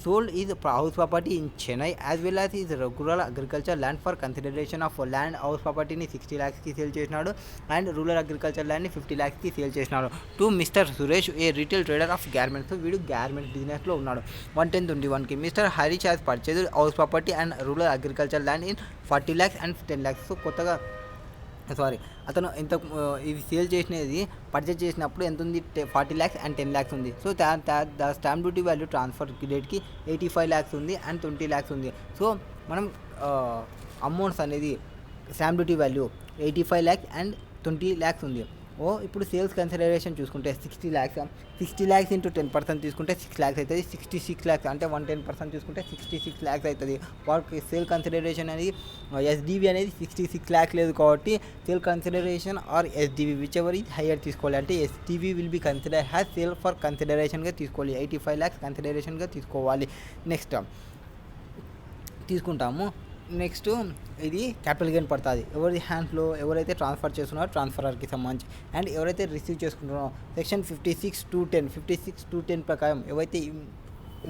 sold his house property in Chennai as well as his rural agriculture land for consideration of land. house property ni 60 lakhs ki sale చేసినాడు and rural agriculture land ni 50 lakhs ki sale చేసినాడు to Mr. Suresh, a retail trader of garments. So వీడు garments business లో ఉన్నాడు. 110/21 కి Mr. Harish has purchased house property and rural agriculture land in 40 lakhs and 10 lakhs. So కొత్తగా అతను ఇంత ఇవి sale చేసినది పర్చేజ్ చేసినప్పుడు ఎంత ఉంది, 40 lakhs and 10 lakhs ఉంది. So the stamp duty value transfer డేట్కి 85 lakhs ఉంది అండ్ 20 lakhs ఉంది. సో మనం అమౌంట్స్ అనేది stamp duty value 85 lakhs and 20 lakhs ఉంది. ఇప్పుడు సేల్స్ కన్సిడరేషన్ చూసుకుంటే 60 lakhs ఇంటూ 10% తీసుకుంటే 6 lakhs అవుతుంది. 66 lakhs అంటే 110% చూసుకుంటే 66 lakhs అవుతుంది. వాటికి సేల్ కన్సిడరేషన్ అనేది SDV అనేది 66 lakhs లేదు కాబట్టి sale consideration or SDV whichever is higher తీసుకోవాలి. అంటే SDV will be consider has sale for కన్సిడరేషన్గా తీసుకోవాలి. 85 lakhs కన్సిడరేషన్గా తీసుకోవాలి. నెక్స్ట్ తీసుకుంటాము. నెక్స్ట్ ఇది క్యాపిటల్ గెయిన్ పడుతుంది ఎవరి హ్యాండ్స్లో, ఎవరైతే ట్రాన్స్ఫర్ చేస్తున్నారో ట్రాన్స్ఫరర్కి సంబంధించి, అండ్ ఎవరైతే రిసీవ్ చేసుకుంటున్నారో సెక్షన్ 56(2)(10) ప్రకారం ఎవరైతే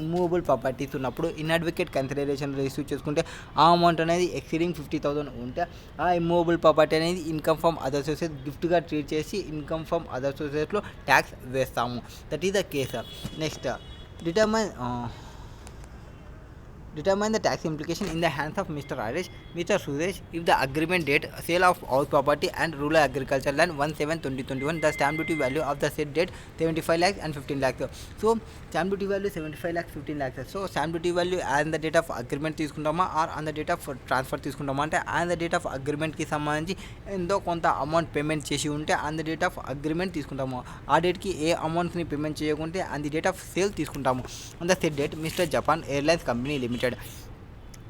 ఇమ్మూవబుల్ ప్రాపర్టీస్ ఉన్నప్పుడు ఇన్అడ్వకేట్ కన్సిడరేషన్ రిసీవ్ చేసుకుంటే ఆ అమౌంట్ అనేది ఎక్సీడింగ్ 50,000 ఉంటే ఆ ఇమ్మూవబుల్ ప్రాపర్టీ అనేది ఇన్కమ్ ఫ్రమ్ అదర్ సోర్సెస్ గిఫ్ట్గా ట్రీట్ చేసి ఇన్కమ్ ఫ్రమ్ అదర్ సోర్సెస్లో ట్యాక్స్ వేస్తాము. That is the case. Next determine the tax implication in the hands of Mr. Mr. Suresh if the agreement date sale of house property and rural agriculture land 1/7/2021 the stamp duty value of the said date 75 lakhs and 15 lakhs. So stamp duty value 75 lakhs 15 lakhs. So stamp duty value on the date of agreement తీసుకుంటామా or on the date of transfer తీసుకుంటామా అంటే on the date of అగ్రిమెంట్కి సంబంధించి ఎంతో కొంత amount payment చేసి ఉంటే on the date of agreement తీసుకుంటాము. ఆ డేట్కి ఏ అమౌంట్ని పేమెంట్ చేయకుంటే on the date of sale తీసుకుంటాము. On the set date mister Japan airlines company limited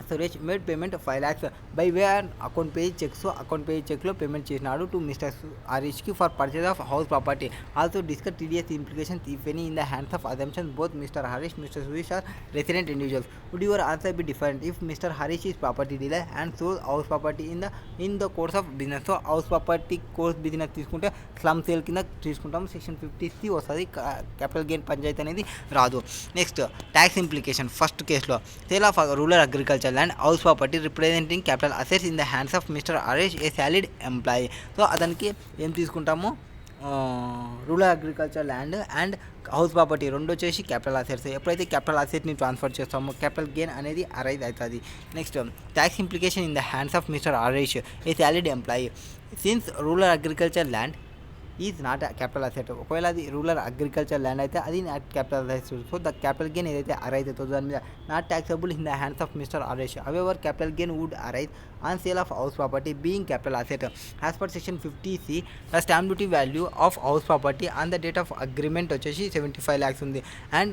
Suresh made payment 5 lakhs by way and account payee cheques. Account payee చెక్లో payment చేసినాడు to mister హరీష్కి for purchase of house property. Also discuss TDS implications if any in the hands of assumptions both Mr. Harish, Mr. Suresh are resident individuals. Would your answer be different if Mr. Harish is property dealer and sold house property in the course of business? So house property course business తీసుకుంటే slum sale కింద తీసుకుంటాము. Section 50C వస్తుంది, capital gain panchayat అనేది రాదు. Next tax implication. First కేసులో sale of rural agriculture land house property representing capital assets in the hands of mister Harish a solid employee. So అతనికి ఏం తీసుకుంటాము, rural agriculture land and house property రెండు వచ్చేసి capital assets. ఎప్పుడైతే capital అసెట్ని transfer చేస్తామో capital gain అనేది arise అవుతుంది. Next tax implication in the hands of mister Harish a solid employee since rural agriculture land is not capital asset. ఒకవేళ అది rural agriculture land అయితే అది not capital asset. So the capital gain ఏదైతే arise అవుతుందో దాని మీద not taxable in the hands of mister Harish. However capital gain would arise on sale of house property being capital asset. As per section 50C the stamp duty value of house property on the date of agreement వచ్చేసి 75 lakhs ఉంది. And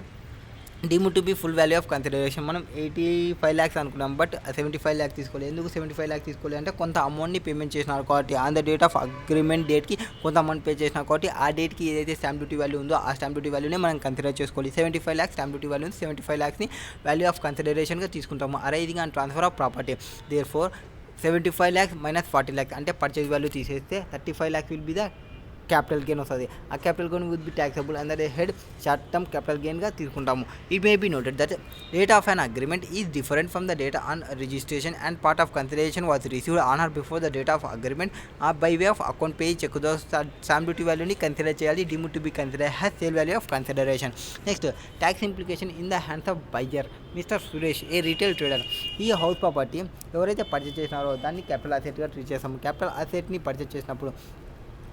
deemed to be full value of consideration మనం 85 lakhs అనుకున్నాం, but 75 lakhs తీసుకోవాలి. ఎందుకు 75 lakhs తీసుకోవాలి అంటే కొంత అమౌంట్ని పేమెంట్ చేసినారు కాబట్టి on the date of agreement డేట్కి కొంత అమౌంట్ పే చేసినారు కాబట్టి ఆ డేట్కి ఏదైతే స్టాంప్ డ్యూటీ వాల్యూ ఉందో ఆ స్టాంప్ డ్యూటీ వాల్యూనే మనం కన్సిడర్ చేసుకోవాలి. 75 lakhs స్టాంప్ డ్యూటీ వాల్యూ ఉంది, 75 lakhsని వాల్యూ ఆఫ్ కన్సిడరేషన్గా తీసుకుంటాము. Arising and transfer of property. Therefore 75 lakhs minus 40 lakhs అంటే పర్చేజ్ వాల్యూ తీసేస్తే 35 lakhs will be the capital gain వస్తుంది. ఆ capital gain will be taxable and the head short term capital గెయిన్గా తీసుకుంటాము. It may be noted that date of an agreement is different from the date on registration and part of consideration was received on or before the date of agreement by way of account pay cheque the stamp duty వాల్యూని consider చేయాలి. Deemed to be consider has sale value of consideration. Next tax implication in the hands of buyer mister Suresh a retail trader. ఈ house property ఎవరైతే purchase చేసినారో దాన్ని capital అసెట్గా treat చేస్తాము. Capital అసెట్ని purchase చేసినప్పుడు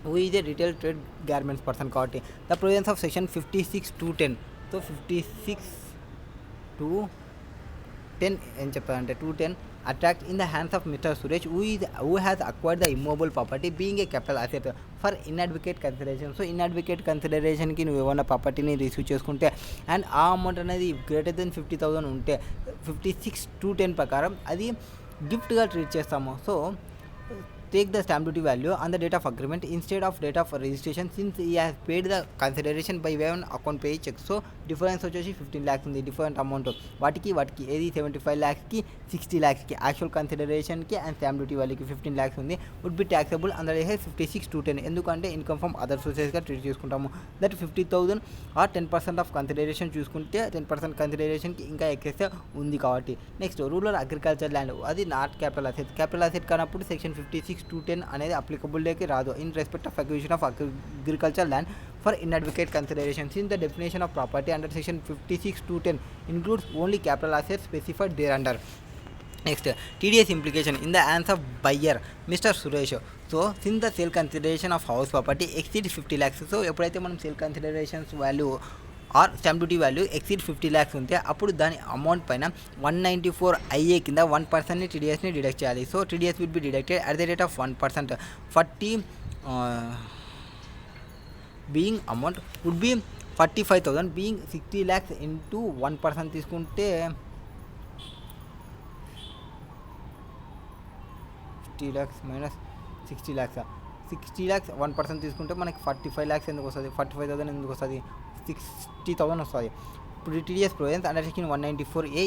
who is a retail trade garments person కాబట్టి the provisions of section 56 to 10. So 56 to 10 ఏం చెప్తారంటే 210 attract in the hands of Mr. Suresh who has acquired the immobile property being a capital asset for inadvocate consideration. So inadequate కన్సిడరేషన్కి నువ్వు ఏమైనా ప్రాపర్టీని receive చేసుకుంటే and ఆ amount అనేది greater than 50,000 ఉంటే 56 to 10 ప్రకారం అది గిఫ్ట్గా ట్రీట్ చేస్తాము. So take the stamp duty value on the date of agreement instead of date of registration since he has paid the consideration by way of account pay check. So difference వచ్చేసి 15 lakhs ఉంది. Different amount వాటికి ఏది 75 lakhsకి 60 lakhsకి actual కన్సిడరేషన్కి and stamp duty వాల్యూకి 15 lakhs ఉంది. Would be taxable under 56 to 10 ఎందుకంటే ఇన్కమ్ ఫ్రమ్ అదర్ సోర్సెస్గా ట్రీట్ చేసుకుంటాము. దట్ 50,000 ఆర్ 10% ఆఫ్ కన్సిడరేషన్ చూసుకుంటే 10% కన్సిడరేషన్కి ఇంకా ఎక్కేస్తే ఉంది కాబట్టి. నెక్స్ట్ రూరల్ అగ్రికల్చర్ ల్యాండ్ అది not capital asset. Capital asset కానప్పుడు సెక్షన్ 56 to 10 అనేది అప్లికబుల్లోకి రాదు. In respect of acquisition of agriculture land for inadequate consideration since the definition of property under section 56 to 10 includes only capital assets specified thereunder. Next TDS implication in the hands of buyer Mr. Suresh. So since the sale consideration of house property exceeds 50 lakhs, so ఎప్పుడైతే మనం sale considerations value or stamp duty value exceed 50 lakhs ఉంటే అప్పుడు దాని amount పైన 194 IA కింద 1%ని టీడీఎస్ని deduct చేయాలి. So TDS will be deducted at the rate of 1%. 40 being amount would be 45,000 being 60 lakhs into 1% తీసుకుంటే 50 lakhs మైనస్ 60 lakhs 60 lakhs 1% తీసుకుంటే మనకి 45 lakhs ఎందుకు వస్తుంది, 45,000 ఎందుకు వస్తుంది, 60,000 వస్తుంది. ఇప్పుడు TDS provisions under section 194A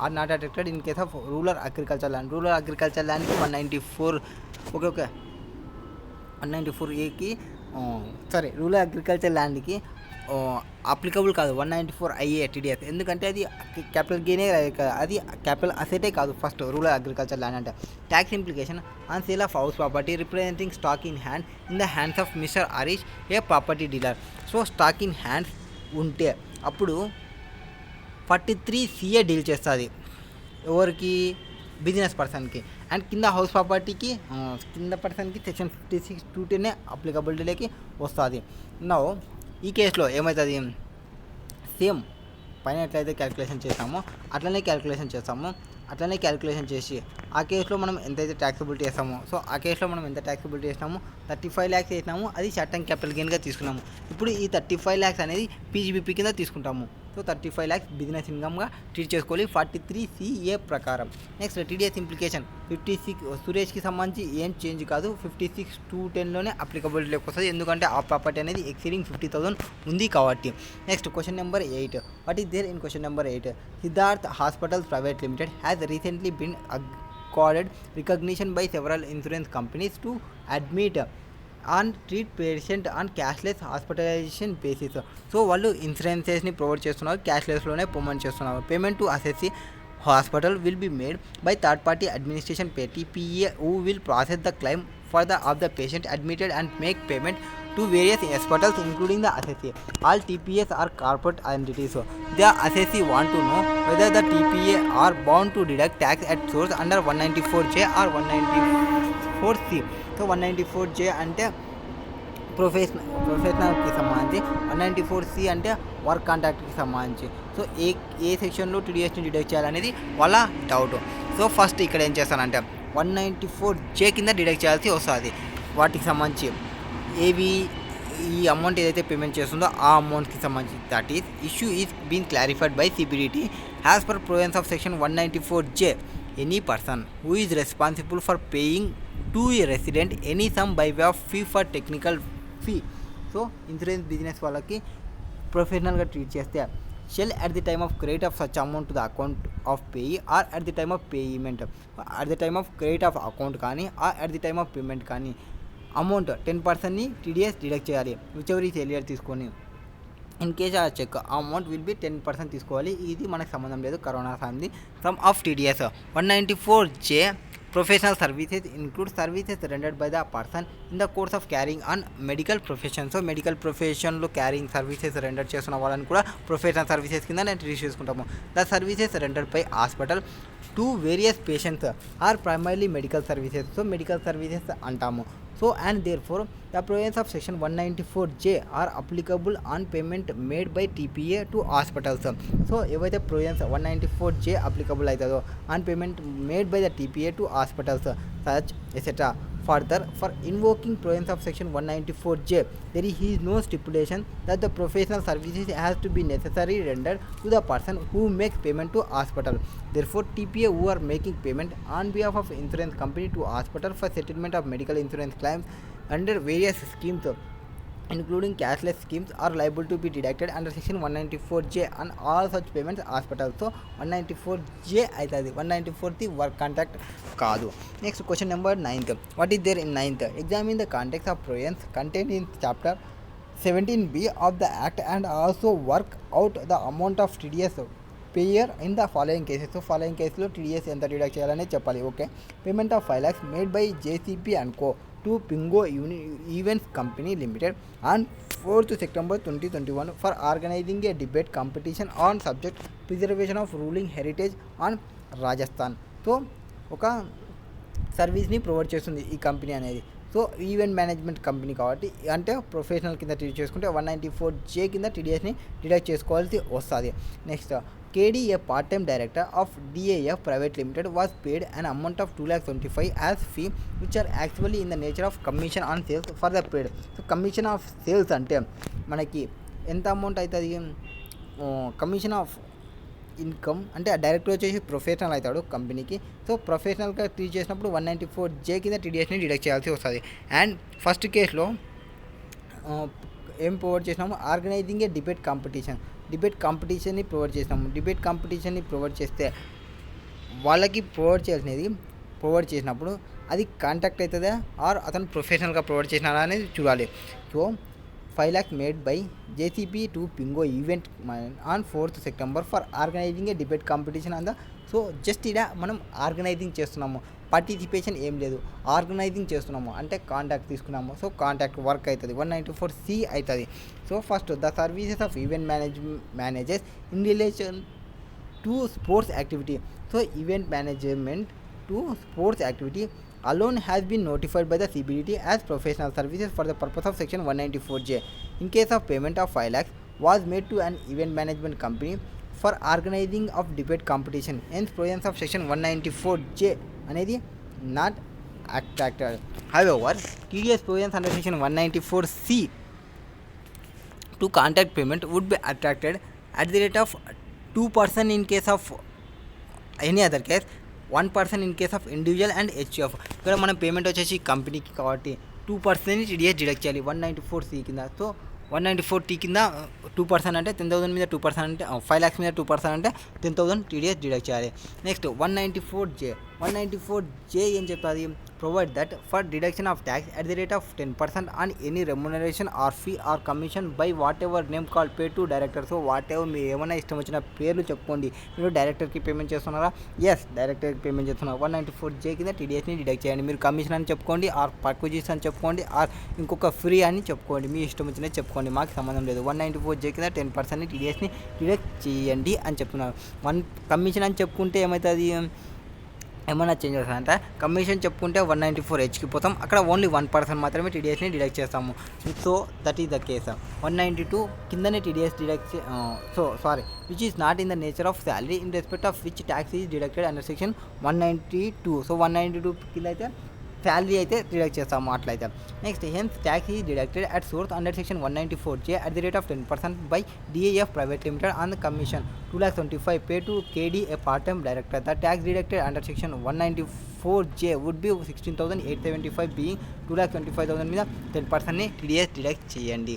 are not attracted in case of rural agriculture land. Rural agriculture ల్యాండ్కి 194 ఓకే 194Aకి సరే రూరల్ అగ్రికల్చర్ ల్యాండ్కి అప్లికబుల్ కాదు 194 IA టీడీఎస్. ఎందుకంటే అది క్యాపిటల్ గెయినే అది క్యాపిటల్ అసెటే కాదు ఫస్ట్ రూరల్ అగ్రికల్చర్ ల్యాండ్ అంటే. Tax implication on sale of house property representing stock in hand in the hands of mister Harish A property dealer. So stock in hands ఉంటే అప్పుడు 43CA deal చేస్తుంది ఎవరికి, business పర్సన్కి. And కింద house ప్రాపర్టీకి కింద పర్సన్కి సెక్షన్ 56 to 10 అప్లికబిలిటీలోకి వస్తుంది. నో ఈ కేసులో ఏమవుతుంది, సేమ్ పైన ఎట్లయితే క్యాలిక్యులేషన్ చేస్తామో అట్లనే క్యాలిక్యులేషన్ చేసి ఆ కేసులో మనం ఎంతైతే ట్యాక్సబిలిటీ వేస్తామో, సో ఆ కేసులో మనం ఎంత ట్యాక్సబిలిటీ వేసినామో 35 lakhs వేసినాము, అది షార్ట్ టర్మ్ క్యాపిటల్ గెయిన్గా తీసుకున్నాము. ఇప్పుడు ఈ 35 lakhs అనేది పీజీబీపీ కింద తీసుకుంటాము. సో 35 lakhs బిజినెస్ ఇన్కమ్గా ట్రీట్ చేసుకోవాలి 43CA ప్రకారం. నెక్స్ట్ టీడీఎస్ ఇంప్లికేషన్ 56 సురేష్కి సంబంధించి ఏం చేంజ్ కాదు, 56 to 10లోనే అప్లికబిలిటీలోకి వస్తుంది ఎందుకంటే ఆ ప్రాపర్టీ అనేది ఎక్సీడింగ్ 50,000 ఉంది కాబట్టి. Next question number 8. What is there in question number 8? Siddharth hospitals private limited has recently been accorded recognition by several insurance companies to admit and treat patient on cashless hospitalization basis. So వాళ్ళు ఇన్సూరెన్సెస్ని provide చేస్తున్నారు, క్యాష్లెస్లోనే payment చేస్తున్నారు. Payment to assessee hospital will be made by third party administration pay TPA who will process the claim for the of the patient admitted and make payment to various hospitals including the assessee. All TPAs are corporate entities. The assessee want to know whether the TPA are bound to deduct tax at source under 194J or 194C. So 194J అంటే ప్రొఫెషనల్కి సంబంధించి, 194C అంటే work కాంట్రాక్ట్కి సంబంధించి. So ఏ సెక్షన్లో టీడీఎస్ని deduct చేయాలనేది వాళ్ళ doubt. So first ఇక్కడ ఏం చేస్తానంటే 194J కింద డిడక్ట్ చేయాల్సి వస్తుంది. వాటికి సంబంధించి ఏవి ఈ అమౌంట్ ఏదైతే పేమెంట్ చేస్తుందో ఆ అమౌంట్కి సంబంధించి that is issue is been clarified by CBDT as per provisions of section 194J. Any person who is responsible for paying to a resident any sum by way of fee for technical fee. So insurance business వాళ్ళకి ప్రొఫెషనల్గా treat చేస్తే shall at the time of credit of such amount to the account of payee or at the time of payment, at the time of credit of account కానీ or at the time of payment కానీ amount 10%ని TDS deduct చేయాలి. Which is earlier తీసుకొని in case ఆ cheque amount will be 10% తీసుకోవాలి. ఇది మనకు సంబంధం లేదు, కరోనా సంది. Sum of TDS 194J. Professional services include services rendered by the person in the course of carrying on medical profession. So medical ప్రొఫెషన్లో క్యారింగ్ సర్వీసెస్ రెండర్ చేస్తున్న వాళ్ళని కూడా ప్రొఫెషనల్ సర్వీసెస్ కింద నేను ట్రీట్ చేసుకుంటాము. The services rendered by hospital to various patients or primarily medical services. So medical services అంటాము. So and therefore the provisions of section 194J are applicable on payment made by TPA to hospitals. So ఏవైతే provisions 194J applicable అవుతుందో on payment made by the TPA to hospitals such etc. Further, for invoking provisions of section 194J, there is no stipulation that the professional services has to be necessarily rendered to the person who makes payment to hospital. Therefore, TPA who are making payment on behalf of insurance company to hospital for settlement of medical insurance claims under various schemes, including cashless schemes, are liable to be deducted under section 194J on all such payments hospitals. So 194J అవుతుంది, 194th work contract కాదు. Next question number 9th. What is there in 9th? Examine the context of provisions contained in chapter 17B of the act and also work out the amount of TDS payer in the following cases. So following కేసులో TDS ఎంత డిడక్ట్ చేయాలని చెప్పాలి. Okay. Payment of 5 lakhs made by JCP and co to Pingo Events Company Limited on 4th September 2021 for organizing a debate competition on subject preservation of ruling heritage on Rajasthan. So ఒక సర్వీస్ని provide చేస్తుంది ఈ company అనేది. So event management company కాబట్టి అంటే professional కింద treat చేసుకుంటే 194J కింద TDSని డిడక్ట్ చేసుకోవాల్సి వస్తుంది. Next KD, a part-time director of DAF Private Limited, was paid an amount of 2,25,000 as fee, which are actually in the nature of commission on sales for the paid. So commission of sales అంటే మనకి ఎంత amount అవుతుంది? Commission of income అంటే ఆ director వచ్చేసి professional అవుతాడు కంపెనీకి. So ప్రొఫెషనల్గా ట్రీట్ చేసినప్పుడు 194J కింద TDSని డిడక్ట్ చేయాల్సి వస్తుంది. అండ్ ఫస్ట్ కేసులో ఏం ప్రొవైడ్ చేసినాము? ఆర్గనైజింగ్ ఏ డిబేట్ కాంపిటీషన్ని ప్రొవైడ్ చేసినాము. డిబేట్ కాంపిటీషన్ని ప్రొవైడ్ చేస్తే వాళ్ళకి ప్రొవైడ్ చేసినప్పుడు అది కాంటాక్ట్ అవుతుందా ఆర్ అతను ప్రొఫెషనల్గా ప్రొవైడ్ చేసినారా అనేది చూడాలి. So 5 lakhs made by JCP to Pingo event on 4th September for organising a debate competition అందా. సో జస్ట్ ఇలా మనం ఆర్గనైజింగ్ చేస్తున్నాము, పార్టిసిపేషన్ ఏం లేదు, ఆర్గనైజింగ్ చేస్తున్నాము అంటే కాంటాక్ట్ తీసుకున్నాము. సో కాంటాక్ట్ వర్క్ అవుతుంది, 194C అవుతుంది. So first the services of event managers in relation to sports activity. So event management to sports activity alone has been notified by the CBDT as professional services for the purpose of section 194J. In case of payment of 5 lakhs was made to an event management company for organizing of debate competition, hence provisions of section 194J అనేది not attracted. However, TDS provisions under section 194C to contact payment would be attracted at the rate of 2% in case of any other case, 1% in case of individual and HUF. ఇక్కడ మనం payment వచ్చేసి కంపెనీకి కాబట్టి 2% TDS deduct చేయాలి 194C కింద. So 194T కింద 2% అంటే 10,000 మీద 2% అంటే 5 lakhs మీద 2% అంటే 10,000 TDS డిడక్ట్ చేయాలి. నెక్స్ట్ 194J ఏం చెప్తుంది? Provide that for deduction of tax at the rate of 10% on any remuneration or fee or commission by whatever name call pay to director. So whatever మీరు ఏమైనా ఇష్టం వచ్చిన పేర్లు చెప్పుకోండి. మీరు డైరెక్టర్కి పేమెంట్ చేస్తున్నారా? ఎస్, డైరెక్టర్కి పేమెంట్ చేస్తున్నారు. 194J కింద TDSని డిడక్ట్ చేయండి. మీరు కమిషన్ అని చెప్పుకోండి, ఆర్ పర్క్విజిషన్ అని చెప్పుకోండి, ఆర్ ఇంకొక ఫ్రీ అని చెప్పుకోండి. మీ ఇష్టం వచ్చినది చెప్పుకోండి, మాకు సంబంధం లేదు. 194J కింద 10% TDSని డిడక్ట్ చేయండి అని చెప్తున్నారు. కమిషన్ అని చెప్పుకుంటే ఏమవుతుంది? ఏమైనా చేంజ్ అవుతుందంటే కమిషన్ చెప్పుకుంటే 194Hకి పోతాం, అక్కడ ఓన్లీ 1% మాత్రమే TDSని డిడక్ట్ చేస్తాము. So that is the case. 192 కిందనే TDS deduct which is not in the nature of salary in respect of which tax is deducted under section 192. So 192 కింద అయితే శాలరీ అయితే డిడక్ట్ చేస్తాము అట్లయితే. Next hence tax is deducted at source under section 194J at the rate of 10% by DAF Private Limited on the commission 2,25,000 pay to KD a part-time director. The tax deducted under section 194J would be 16,875 being 2,25,000 మీద 10%ని TDS deduct చేయండి.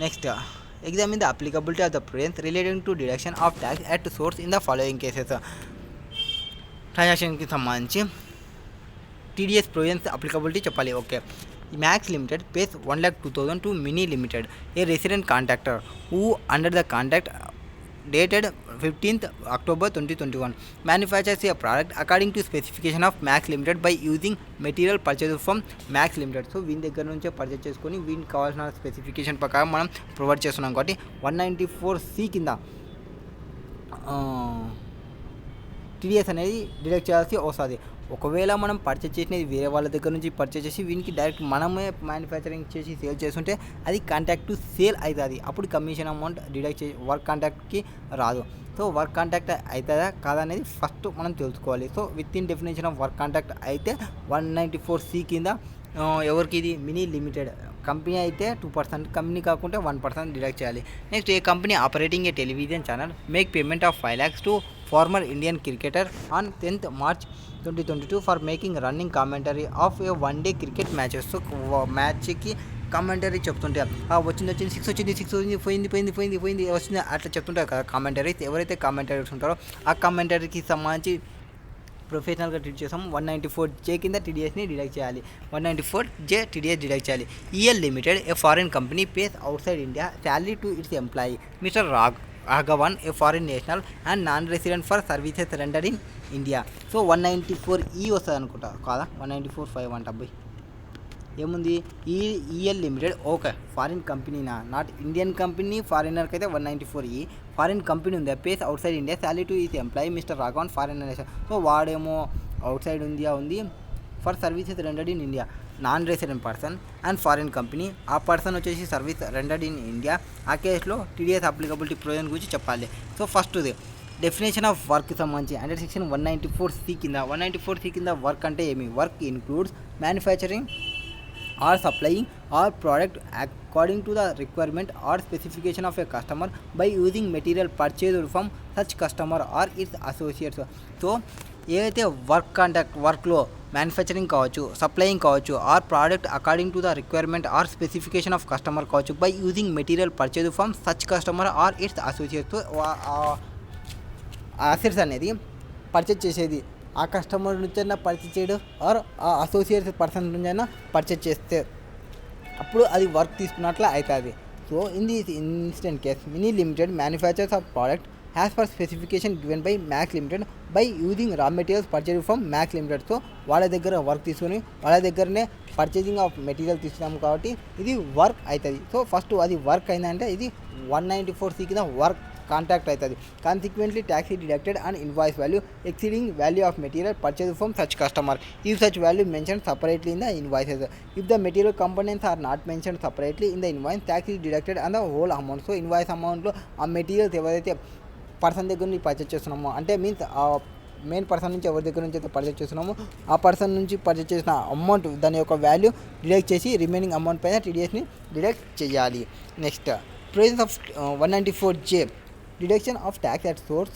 Next examine the applicability of the provisions relating to deduction of tax at source in the following cases. ట్రాన్సాక్షన్కి సంబంధించి TDS provisions applicability చెప్పాలి. Okay, Max limited pays 1,02,000 to Mini limited a resident contractor who under the contract dated 15th October 2021 manufactures a product according to specification of Max Limited by using material purchased from Max Limited. So వీని దగ్గర నుంచే purchase చేసుకొని వీనికి కావాల్సిన specification ప్రకారం మనం provide చేస్తున్నాం కాబట్టి 194C కింద TDS అనేది డిడక్ట్ చేయాల్సి వస్తుంది. ఒకవేళ మనం పర్చేస్ చేసినది వేరే వాళ్ళ దగ్గర నుంచి పర్చేస్ చేసి వీనికి డైరెక్ట్ మనమే మ్యానుఫ్యాక్చరింగ్ చేసి సేల్ చేస్తుంటే అది కాంట్రాక్ట్ టు సేల్ అవుతుంది. అప్పుడు కమిషన్ అమౌంట్ డిడక్ట్ చేసి వర్క్ కాంట్రాక్ట్కి రాదు. సో వర్క్ కాంట్రాక్ట్ అవుతుందా కాదనేది ఫస్ట్ మనం తెలుసుకోవాలి. So with in definition of work contract అయితే 194C కింద ఎవరికి ఇది మినీ లిమిటెడ్ కంపెనీ అయితే 2%, కంపెనీ కాకుంటే 1% డిడక్ట్ చేయాలి. Next a company operating a television channel make payment of 5 lakhs to former Indian cricketer on 10th March 2022 for making running commentary of a one day cricket matches. So మ్యాచ్కి commentary చెప్తుంటే వచ్చింది 6 వచ్చింది పోయింది వచ్చింది అట్లా చెప్తుంటారు కదా కామెంటరీస్. ఎవరైతే కామెంటరీస్ ఉంటారో ఆ కామెంటరీకి సంబంధించి ప్రొఫెషనల్గా ట్రీట్ చేసాము. 194J కింద TDSని డిడక్ట్ చేయాలి. 194J TDS డిడక్ట్ చేయాలి. EL limited a foreign company pays outside India salary to its employee mister Raghavan a foreign national and non resident for services rendered in India. So 194E వస్తుంది అనుకుంటా కాదా, 194.5 అంట అబ్బాయి ఏముంది. EL limited okay foreign కంపెనీనా, not Indian company. ఫారినర్కి అయితే 194E foreign company ఉంది pays outside India salary to his employee mister Raghavan foreign national. So వాడేమో అవుట్ సైడ్ ఇండియా ఉంది for services rendered in India non resident person and foreign company. ఆ person వచ్చేసి service rendered in India. ఆ కేసులో TDS applicability provision గురించి చెప్పాలి. So ఫస్ట్ది definition of work సంబంధించి అండర్ సెక్షన్ 194C కింద 194C కింద వర్క్ అంటే ఏమి, work includes manufacturing or supplying or product according to the requirement or specification of a customer by using material purchased from such customer or its associates. So ఏదైతే work contract వర్క్లో manufacturing కావచ్చు, supplying కావచ్చు, or product according to the requirement or specification of customer కావచ్చు by using material purchase from such customer or its associates. Assets అనేది purchase చేసేది ఆ customer నుంచైనా purchase చేయడం ఆర్ ఆ అసోసియేట్ పర్సన్ నుంచైనా పర్చేజ్ చేస్తే అప్పుడు అది వర్క్ తీసుకున్నట్లు అవుతుంది. So in this instant case Mini limited manufactures of product as per specification given by Max limited by using raw materials purchase from Max limited. So వాళ్ళ దగ్గర work తీసుకొని వాళ్ళ దగ్గరనే పర్చేజింగ్ ఆఫ్ మెటీరియల్ తీసుకున్నాము కాబట్టి ఇది వర్క్ అవుతుంది. So first అది వర్క్ అయిందంటే ఇది 194C కింద వర్క్ కాంట్రాక్ట్ అవుతుంది. కాన్సిక్వెంట్లీ ట్యాక్స్ ఈ deducted and invoice value exceeding value of material purchase from such customer if such value mention separately in the invoices. If the material components are not mention separately in the invoice tax ఈ deducted and the whole amount. So invoice అమౌంట్లో ఆ materials ఎవరైతే person దగ్గర నుంచి purchase చేస్తున్నామో అంటే means ఆ main person నుంచి ఎవరి దగ్గర నుంచి అయితే పర్చేజ్ చేస్తున్నామో ఆ పర్సన్ నుంచి పర్చేజ్ చేసిన అమౌంట్ దాని యొక్క వాల్యూ డిడక్ట్ చేసి రిమైనింగ్ అమౌంట్ పైన TDSని డిడక్ట్ చేయాలి. Next provisions of 194J deduction of tax at source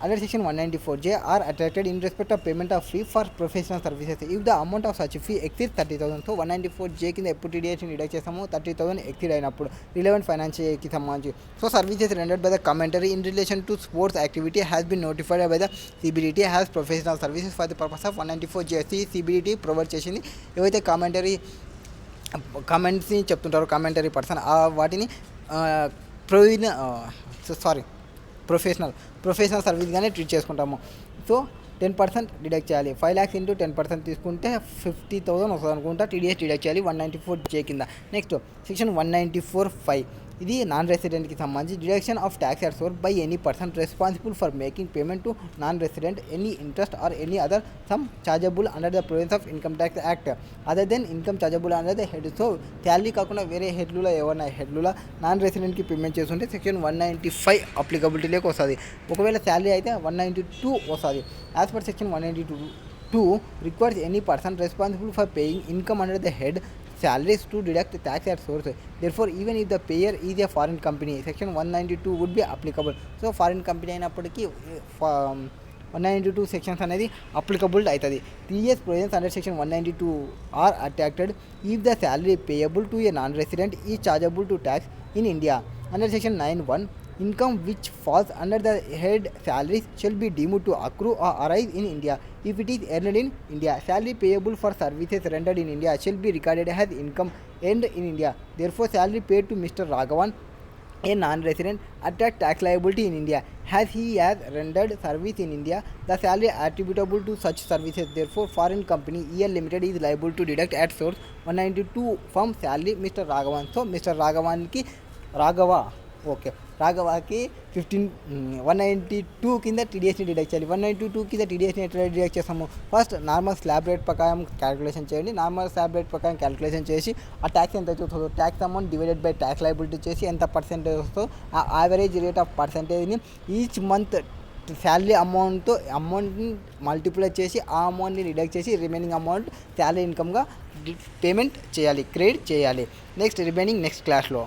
under section 194J are attracted in respect of payment of fee for professional services if the amount of such fee exceeds 30,000. So 194J కింద ఎప్పుడు TDSని deduct చేస్తాము 30,000 exceed అయినప్పుడు relevant financial ఇయర్కి సంబంధించి. So services rendered by the commentary in relation to sports activity has been notified by the CBDT has professional services for the purpose of 194J. CBDT provide చేసింది ఏవైతే కామెంట్స్ని చెప్తుంటారో commentary person వాటిని professional సర్వీస్గానే treat చేసుకుంటాము. So 10% deduct చేయాలి. 5 lakhs into 10% తీసుకుంటే 50,000 వస్తుంది అనుకుంటా. TDS డిడక్ట్ చేయాలి 194J కింద. నెక్స్ట్ సెక్షన్ 194(5) ఇది నాన్ రెసిడెంట్కి సంబంధించి deduction of tax at source by any person responsible for making payment to non resident any interest or any other sum chargeable under the provisions of income tax act other then income chargeable under the head. So salary కాకుండా వేరే హెడ్లలో ఏమన్నా హెడ్లలో non రెసిడెంట్కి payment చేస్తుంటే section 195 అప్లికబిలిటీలోకి వస్తుంది. ఒకవేళ శాలరీ అయితే 192 వస్తుంది. As per section 2 requires any person responsible for paying income under the head salaries to deduct tax at source. Therefore, even if the payer is a foreign company, section 192 would be applicable. So foreign company అయినప్పటికీ 192 sections అనేది applicable అవుతుంది. TDS provisions under section 192 are attracted if the salary payable to a non-resident is chargeable to tax in India. Under section 91, income which falls under the head salaries shall be deemed to accrue or arise in India if it is earned in India. Salary payable for services rendered in India shall be regarded as income earned in India. Therefore, salary paid to Mr. Raghavan, a non-resident, attract tax liability in India as he has rendered service in India. The salary attributable to such services. Therefore, foreign company EL Limited is liable to deduct at source 192 from salary Mr. Raghavan. So, Mr. Raghavan ki రాఘవాకి 192 కింద టీడీఎస్ని deduct చేయాలి. 192 కింద టీడీఎస్ని ఎట్లా deduct చేస్తాము? First normal slab rate ప్రకారం calculation చేయండి. Normal slab rate ప్రకారం calculation చేసి ఆ ట్యాక్స్ ఎంత అవుతుందో tax amount divided by tax liability చేసి ఎంత పర్సెంటేజ్ వస్తుందో ఆ యావరేజ్ రేట్ ఆఫ్ పర్సెంటేజ్ని ఈచ్ మంత్ శాలరీ అమౌంట్ని మల్టిప్లై చేసి ఆ అమౌంట్ని డిడక్ట్ చేసి రిమైనింగ్ అమౌంట్ శాలరీ ఇన్కమ్గా పేమెంట్ చేయాలి, క్రెడిట్ చేయాలి. నెక్స్ట్ రిమైనింగ్ నెక్స్ట్ క్లాస్లో.